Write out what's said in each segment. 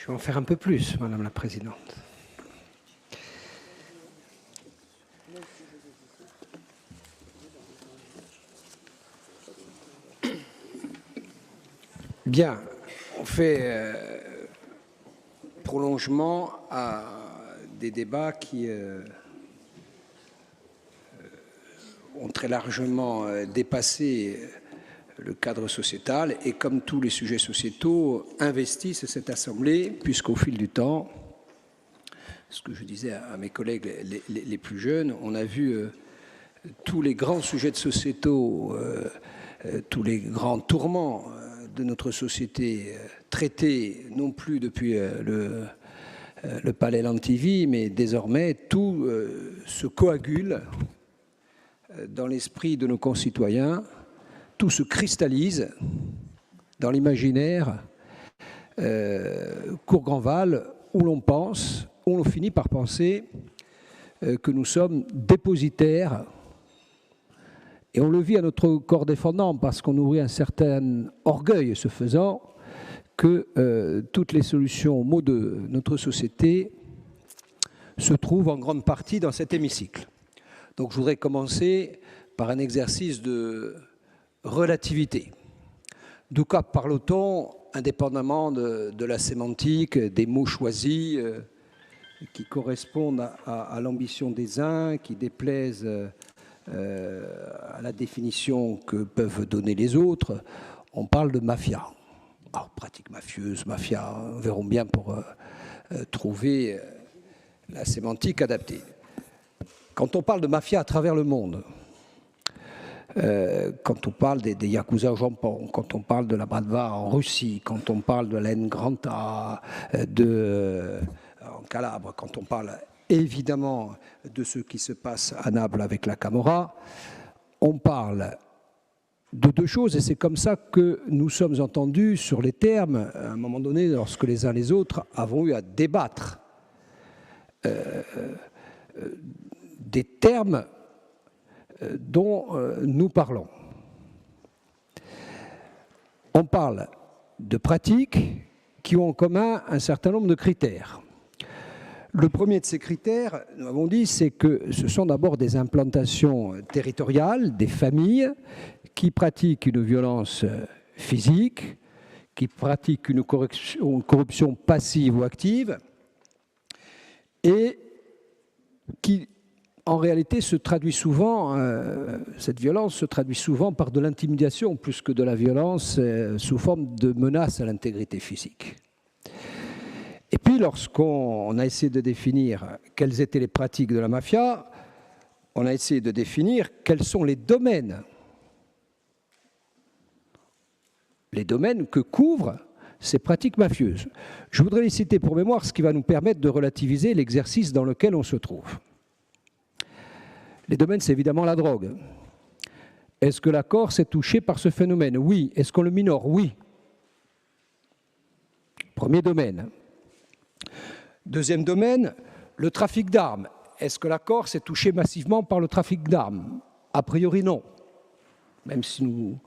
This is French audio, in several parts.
Je vais en faire un peu plus, Madame la Présidente. Bien, on fait prolongement à des débats qui ont très largement dépassé le cadre sociétal et, comme tous les sujets sociétaux, investissent cette Assemblée, puisqu'au fil du temps, ce que je disais à mes collègues les plus jeunes, on a vu tous les grands sujets de sociétaux, tous les grands tourments de notre société traités, non plus depuis le palais Lantivie, mais désormais tout se coagule dans l'esprit de nos concitoyens, tout se cristallise dans l'imaginaire Cour-Grandval, où l'on pense, où l'on finit par penser que nous sommes dépositaires, et on le vit à notre corps défendant, parce qu'on nourrit un certain orgueil ce faisant, que toutes les solutions aux maux de notre société se trouvent en grande partie dans cet hémicycle. Donc je voudrais commencer par un exercice de relativité. D'où cas parle-t-on, indépendamment de la sémantique, des mots choisis qui correspondent à l'ambition des uns, qui déplaisent à la définition que peuvent donner les autres, on parle de mafia. Alors, pratique mafieuse, mafia, verrons bien pour trouver la sémantique adaptée. Quand on parle de mafia à travers le monde, quand on parle des Yakuza au Japon, quand on parle de la Bratva en Russie, quand on parle de la N'Granta en Calabre, quand on parle évidemment de ce qui se passe à Naples avec la Camorra, on parle de deux choses, et c'est comme ça que nous sommes entendus sur les termes, à un moment donné, lorsque les uns les autres avons eu à débattre des termes dont nous parlons. On parle de pratiques qui ont en commun un certain nombre de critères. Le premier de ces critères, nous avons dit, c'est que ce sont d'abord des implantations territoriales, des familles qui pratiquent une violence physique, qui pratiquent une corruption passive ou active, et qui, en réalité, se traduit souvent, cette violence se traduit souvent par de l'intimidation plus que de la violence sous forme de menace à l'intégrité physique. Et puis, lorsqu'on a essayé de définir quelles étaient les pratiques de la mafia, on a essayé de définir quels sont les domaines que couvrent ces pratiques mafieuses. Je voudrais les citer pour mémoire, ce qui va nous permettre de relativiser l'exercice dans lequel on se trouve. Les domaines, c'est évidemment la drogue. Est-ce que la Corse est touchée par ce phénomène? Oui. Est-ce qu'on le minore? Oui. Premier domaine. Deuxième domaine, le trafic d'armes. Est-ce que la Corse est touchée massivement par le trafic d'armes? A priori, non. Même si nous,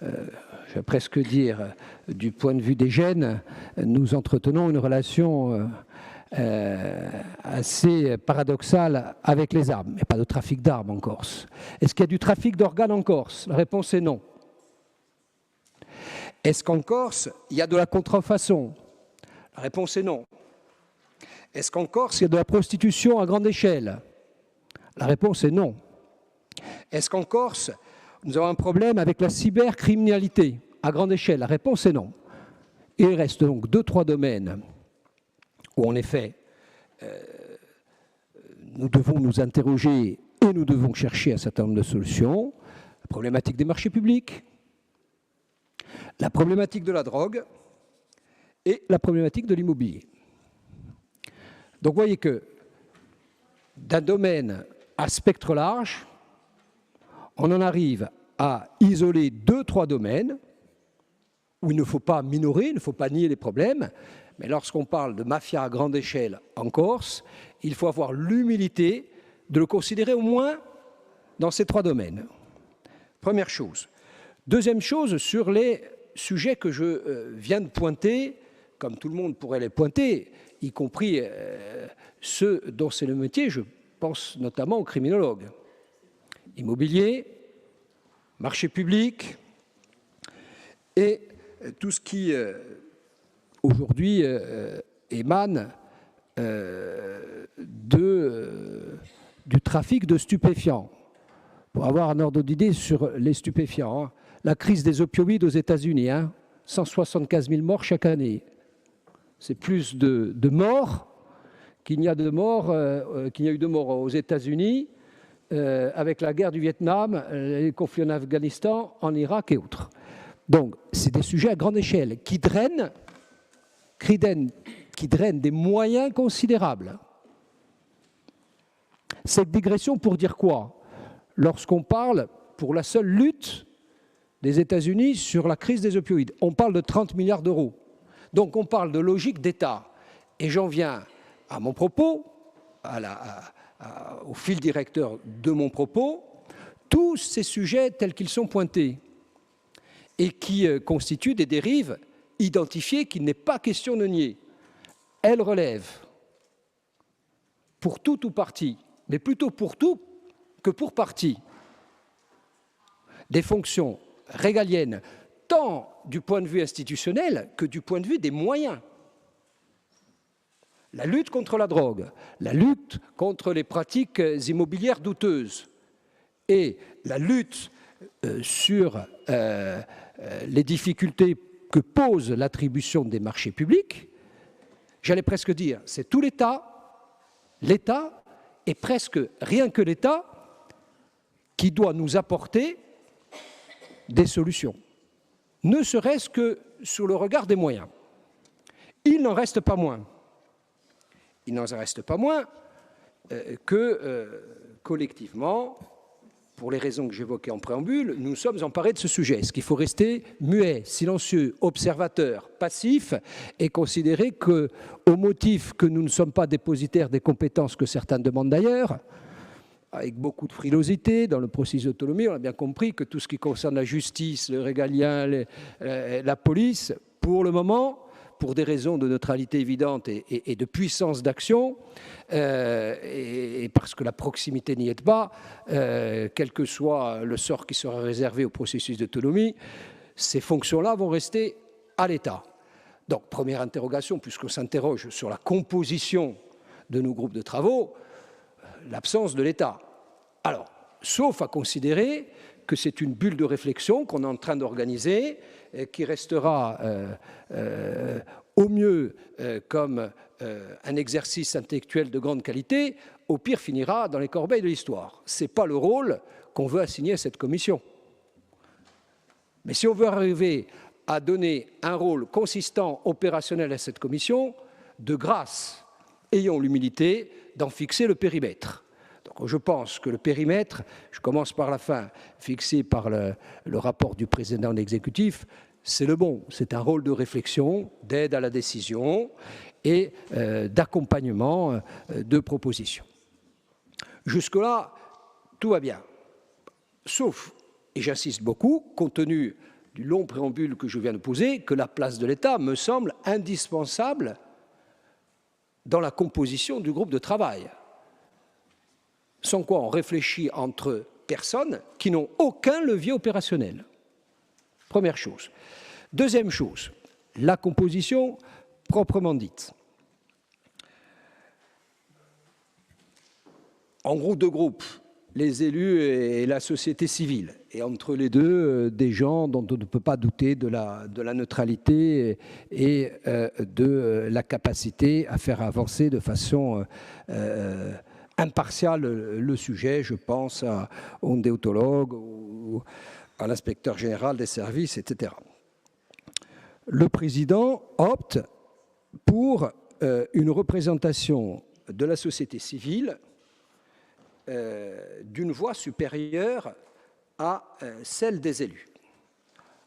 je vais presque dire, du point de vue des gènes, nous entretenons une relation assez paradoxale avec les armes. Il n'y a pas de trafic d'armes en Corse. Est-ce qu'il y a du trafic d'organes en Corse? La réponse est non. Est-ce qu'en Corse, il y a de la contrefaçon? La réponse est non. Est-ce qu'en Corse, il y a de la prostitution à grande échelle? La réponse est non. Est-ce qu'en Corse, nous avons un problème avec la cybercriminalité à grande échelle? La réponse est non. Il reste donc 2-3 domaines où, en effet, nous devons nous interroger et nous devons chercher un certain nombre de solutions. La problématique des marchés publics, la problématique de la drogue et la problématique de l'immobilier. Donc vous voyez que d'un domaine à spectre large, on en arrive à isoler 2-3 domaines où il ne faut pas minorer, il ne faut pas nier les problèmes, mais lorsqu'on parle de mafia à grande échelle en Corse, il faut avoir l'humilité de le considérer au moins dans ces 3 domaines. Première chose. Deuxième chose, sur les sujets que je viens de pointer comme tout le monde pourrait les pointer, y compris ceux dont c'est le métier, je pense notamment aux criminologues. Immobilier, marché public et tout ce qui aujourd'hui émane du trafic de stupéfiants. Pour avoir un ordre d'idée sur les stupéfiants, la crise des opioïdes aux États-Unis, 175 000 morts chaque année. C'est plus de morts qu'il n'y a de morts, qu'il y a eu de morts aux États-Unis avec la guerre du Vietnam, les conflits en Afghanistan, en Irak et autres. Donc, c'est des sujets à grande échelle qui drainent des moyens considérables. Cette digression pour dire quoi? Lorsqu'on parle, pour la seule lutte des États-Unis sur la crise des opioïdes, on parle de 30 milliards d'euros. Donc on parle de logique d'État. Et j'en viens à mon propos, au fil directeur de mon propos, tous ces sujets tels qu'ils sont pointés et qui constituent des dérives identifiées qu'il n'est pas question de nier. Elles relèvent, pour tout ou partie, mais plutôt pour tout que pour partie, des fonctions régaliennes, tant du point de vue institutionnel que du point de vue des moyens. La lutte contre la drogue, la lutte contre les pratiques immobilières douteuses et la lutte sur les difficultés que pose l'attribution des marchés publics, j'allais presque dire, c'est tout l'État, et presque rien que l'État, qui doit nous apporter des solutions, ne serait-ce que sur le regard des moyens. Il n'en reste pas moins. Il n'en reste pas moins que, collectivement, pour les raisons que j'évoquais en préambule, nous sommes emparés de ce sujet. Est-ce qu'il faut rester muet, silencieux, observateur, passif et considérer qu'au motif que nous ne sommes pas dépositaires des compétences que certains demandent d'ailleurs, avec beaucoup de frilosité dans le processus d'autonomie, on a bien compris que tout ce qui concerne la justice, le régalien, la police, pour le moment, pour des raisons de neutralité évidente et de puissance d'action, et parce que la proximité n'y est pas, quel que soit le sort qui sera réservé au processus d'autonomie, ces fonctions-là vont rester à l'État. Donc, première interrogation, puisqu'on s'interroge sur la composition de nos groupes de travaux, l'absence de l'État. Alors, sauf à considérer que c'est une bulle de réflexion qu'on est en train d'organiser, qui restera au mieux comme un exercice intellectuel de grande qualité, au pire finira dans les corbeilles de l'histoire. Ce n'est pas le rôle qu'on veut assigner à cette commission. Mais si on veut arriver à donner un rôle consistant, opérationnel à cette commission, de grâce, ayons l'humilité d'en fixer le périmètre. Donc je pense que le périmètre, je commence par la fin, fixé par le rapport du président de l'exécutif, c'est le bon. C'est un rôle de réflexion, d'aide à la décision et d'accompagnement de propositions. Jusque-là, tout va bien. Sauf, et j'insiste beaucoup, compte tenu du long préambule que je viens de poser, que la place de l'État me semble indispensable dans la composition du groupe de travail. Sans quoi on réfléchit entre personnes qui n'ont aucun levier opérationnel. Première chose. Deuxième chose, la composition proprement dite. En gros, deux groupes, les élus et la société civile. Et entre les deux, des gens dont on ne peut pas douter de la neutralité et de la capacité à faire avancer de façon impartiale le sujet. Je pense à un déontologue ou à l'inspecteur général des services, etc. Le président opte pour une représentation de la société civile d'une voix supérieure à celle des élus.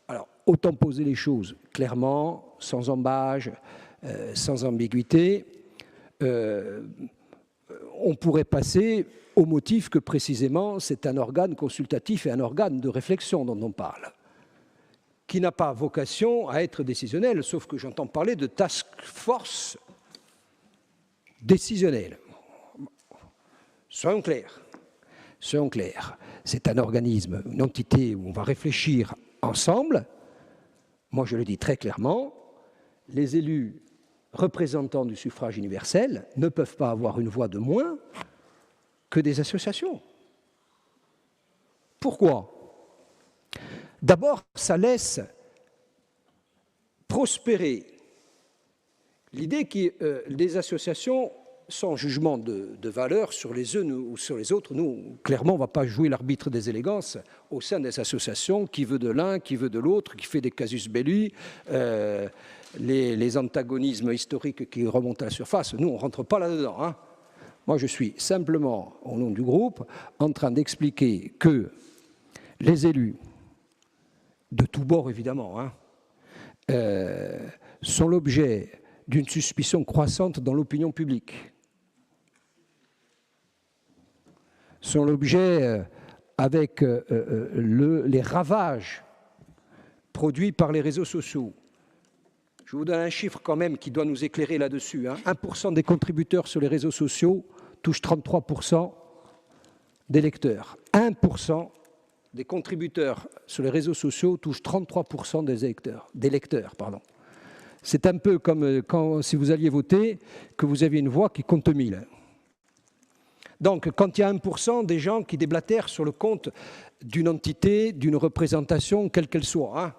Alors, autant poser les choses clairement, sans embâge, sans ambiguïté. On pourrait passer au motif que précisément c'est un organe consultatif et un organe de réflexion dont on parle. qui n'a pas vocation à être décisionnelle, sauf que j'entends parler de task force décisionnelle. Soyons clairs. Soyons clairs. C'est un organisme, une entité où on va réfléchir ensemble. Moi, je le dis très clairement, les élus représentants du suffrage universel ne peuvent pas avoir une voix de moins que des associations. Pourquoi ? D'abord, ça laisse prospérer l'idée que les associations, sans jugement de valeur sur les uns ou sur les autres, nous, clairement, on ne va pas jouer l'arbitre des élégances au sein des associations, qui veut de l'un, qui veut de l'autre, qui fait des casus belli, les antagonismes historiques qui remontent à la surface. Nous, on ne rentre pas là-dedans, hein. Moi, je suis simplement, au nom du groupe, en train d'expliquer que les élus, de tous bords évidemment, hein, sont l'objet d'une suspicion croissante dans l'opinion publique, sont l'objet avec les ravages produits par les réseaux sociaux. Je vous donne un chiffre quand même qui doit nous éclairer là-dessus, hein. 1% des contributeurs sur les réseaux sociaux touchent 33% des lecteurs. 1% des contributeurs sur les réseaux sociaux touchent 33% des lecteurs. C'est un peu comme quand, si vous alliez voter, que vous aviez une voix qui compte 1000. Donc, quand il y a 1% des gens qui déblatèrent sur le compte d'une entité, d'une représentation, quelle qu'elle soit, hein,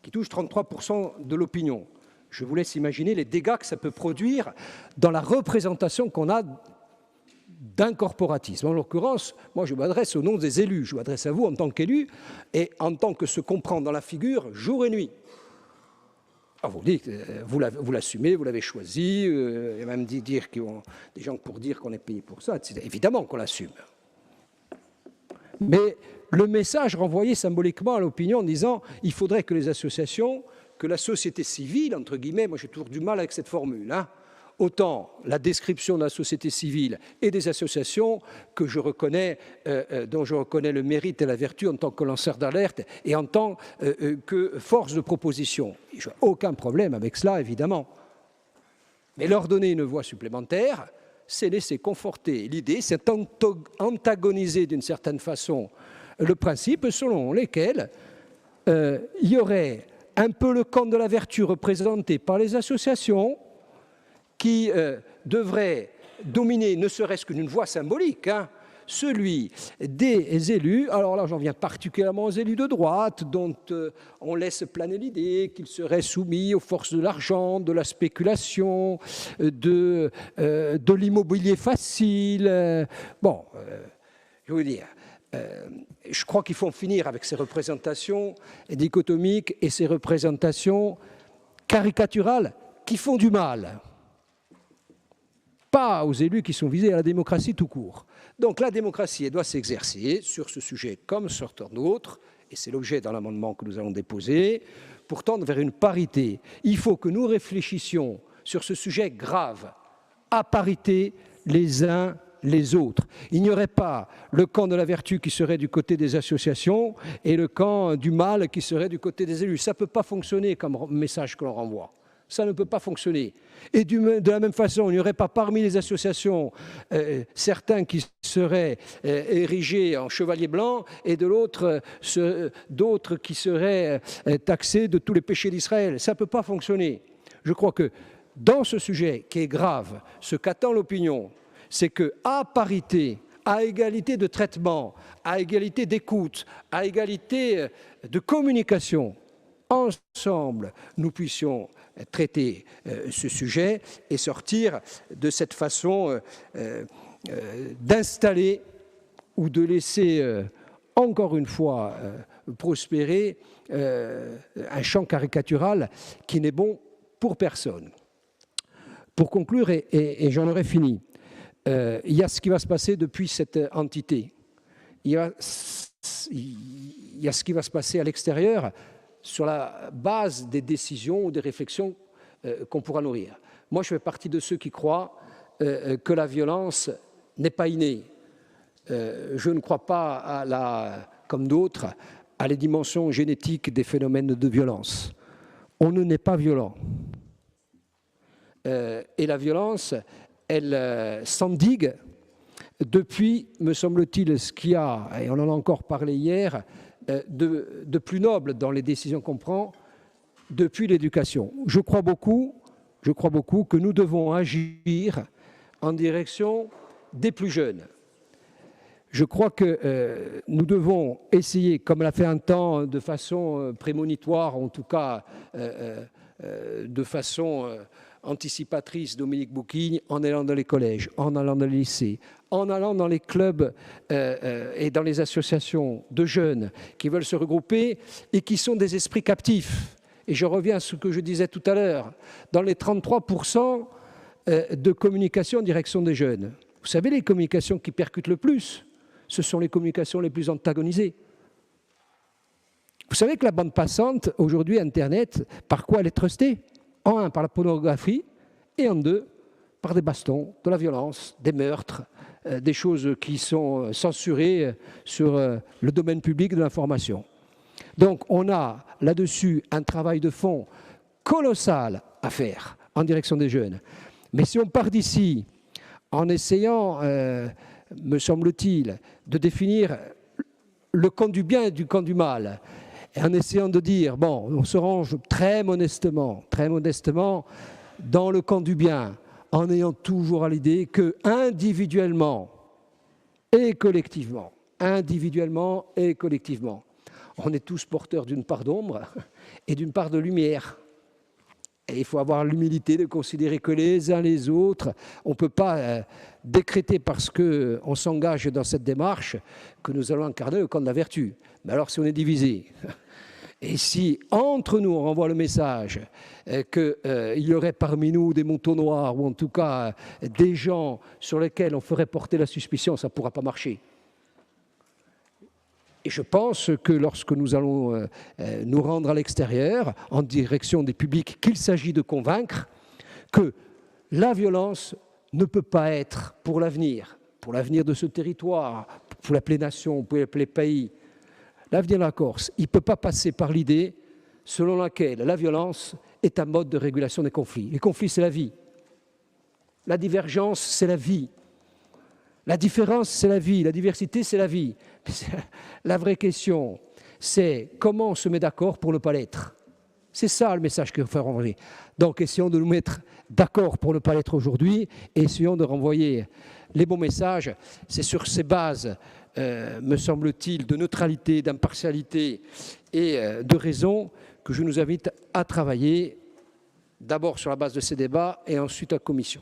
qui touche 33% de l'opinion, je vous laisse imaginer les dégâts que ça peut produire dans la représentation qu'on a d'un corporatisme. En l'occurrence, moi je m'adresse au nom des élus, je m'adresse à vous en tant qu'élu et en tant que se comprend dans la figure jour et nuit. Ah, vous dites, vous l'assumez, vous l'avez choisi, et même dire qu'il y a des gens pour dire qu'on est payé pour ça, évidemment qu'on l'assume. Mais le message renvoyé symboliquement à l'opinion en disant il faudrait que les associations, que la société civile, entre guillemets, moi j'ai toujours du mal avec cette formule, hein, autant la description de la société civile et des associations que je reconnais, dont je reconnais le mérite et la vertu en tant que lanceur d'alerte et en tant que force de proposition. Je n'ai aucun problème avec cela, évidemment. Mais leur donner une voix supplémentaire, c'est laisser conforter l'idée, c'est antagoniser d'une certaine façon le principe selon lequel il y aurait un peu le camp de la vertu représenté par les associations qui devrait dominer, ne serait-ce qu'une voix symbolique, hein, celui des élus. Alors là, j'en viens particulièrement aux élus de droite, dont on laisse planer l'idée qu'ils seraient soumis aux forces de l'argent, de la spéculation, de l'immobilier facile. Bon, je veux dire, je crois qu'il faut en finir avec ces représentations dichotomiques et ces représentations caricaturales qui font du mal. Pas aux élus qui sont visés, à la démocratie tout court. Donc la démocratie, elle doit s'exercer sur ce sujet comme sur tant d'autres, et c'est l'objet dans l'amendement que nous allons déposer, pour tendre vers une parité. Il faut que nous réfléchissions sur ce sujet grave, à parité les uns les autres. Il n'y aurait pas le camp de la vertu qui serait du côté des associations et le camp du mal qui serait du côté des élus. Ça ne peut pas fonctionner comme message que l'on renvoie. Ça ne peut pas fonctionner. Et de la même façon, il n'y aurait pas parmi les associations certains qui seraient érigés en chevaliers blancs et de l'autre d'autres qui seraient taxés de tous les péchés d'Israël. Ça ne peut pas fonctionner. Je crois que dans ce sujet qui est grave, ce qu'attend l'opinion, c'est qu'à parité, à égalité de traitement, à égalité d'écoute, à égalité de communication, ensemble, nous puissions traiter ce sujet et sortir de cette façon d'installer ou de laisser encore une fois prospérer un champ caricatural qui n'est bon pour personne. Pour conclure, et j'en aurai fini, il y a ce qui va se passer depuis cette entité. Il y a ce qui va se passer à l'extérieur sur la base des décisions ou des réflexions qu'on pourra nourrir. Moi, je fais partie de ceux qui croient que la violence n'est pas innée. Je ne crois pas, comme d'autres, à les dimensions génétiques des phénomènes de violence. On ne naît pas violent. Et la violence, elle s'endigue depuis, me semble-t-il, ce qu'il y a, et on en a encore parlé hier, de plus noble dans les décisions qu'on prend, depuis l'éducation. Je crois beaucoup que nous devons agir en direction des plus jeunes. Je crois que nous devons essayer, comme l'a fait un temps de façon prémonitoire, en tout cas de façon anticipatrice Dominique Bouquigne, en allant dans les collèges, en allant dans les lycées, en allant dans les clubs et dans les associations de jeunes qui veulent se regrouper et qui sont des esprits captifs. Et je reviens à ce que je disais tout à l'heure, dans les 33% de communication en direction des jeunes. Vous savez, les communications qui percutent le plus, ce sont les communications les plus antagonisées. Vous savez que la bande passante, aujourd'hui, Internet, par quoi elle est trustée? En un, par la pornographie, et en deux, par des bastons, de la violence, des meurtres, des choses qui sont censurées sur le domaine public de l'information. Donc on a là-dessus un travail de fond colossal à faire en direction des jeunes. Mais si on part d'ici en essayant, me semble-t-il, de définir le camp du bien et du camp du mal, et en essayant de dire, bon, on se range très modestement dans le camp du bien, en ayant toujours à l'idée que individuellement et collectivement, on est tous porteurs d'une part d'ombre et d'une part de lumière. Et il faut avoir l'humilité de considérer que les uns les autres, on ne peut pas décréter parce qu'on s'engage dans cette démarche que nous allons incarner le camp de la vertu. Mais alors si on est divisé, et si entre nous on renvoie le message qu'il y aurait parmi nous des moutons noirs, ou en tout cas des gens sur lesquels on ferait porter la suspicion, ça ne pourra pas marcher. Et je pense que lorsque nous allons nous rendre à l'extérieur, en direction des publics qu'il s'agit de convaincre, que la violence ne peut pas être pour l'avenir de ce territoire, pour l'appeler nation, pour l'appeler pays, l'avenir de la Corse, il ne peut pas passer par l'idée selon laquelle la violence est un mode de régulation des conflits. Les conflits, c'est la vie. La divergence, c'est la vie. La différence, c'est la vie. La diversité, c'est la vie. La vraie question, c'est comment on se met d'accord pour ne pas l'être. C'est ça le message qu'il faut faire envoyer. Donc, essayons de nous mettre d'accord pour ne pas l'être aujourd'hui et essayons de renvoyer les bons messages. C'est sur ces bases, me semble-t-il, de neutralité, d'impartialité et de raison que je nous invite à travailler d'abord sur la base de ces débats et ensuite en commission.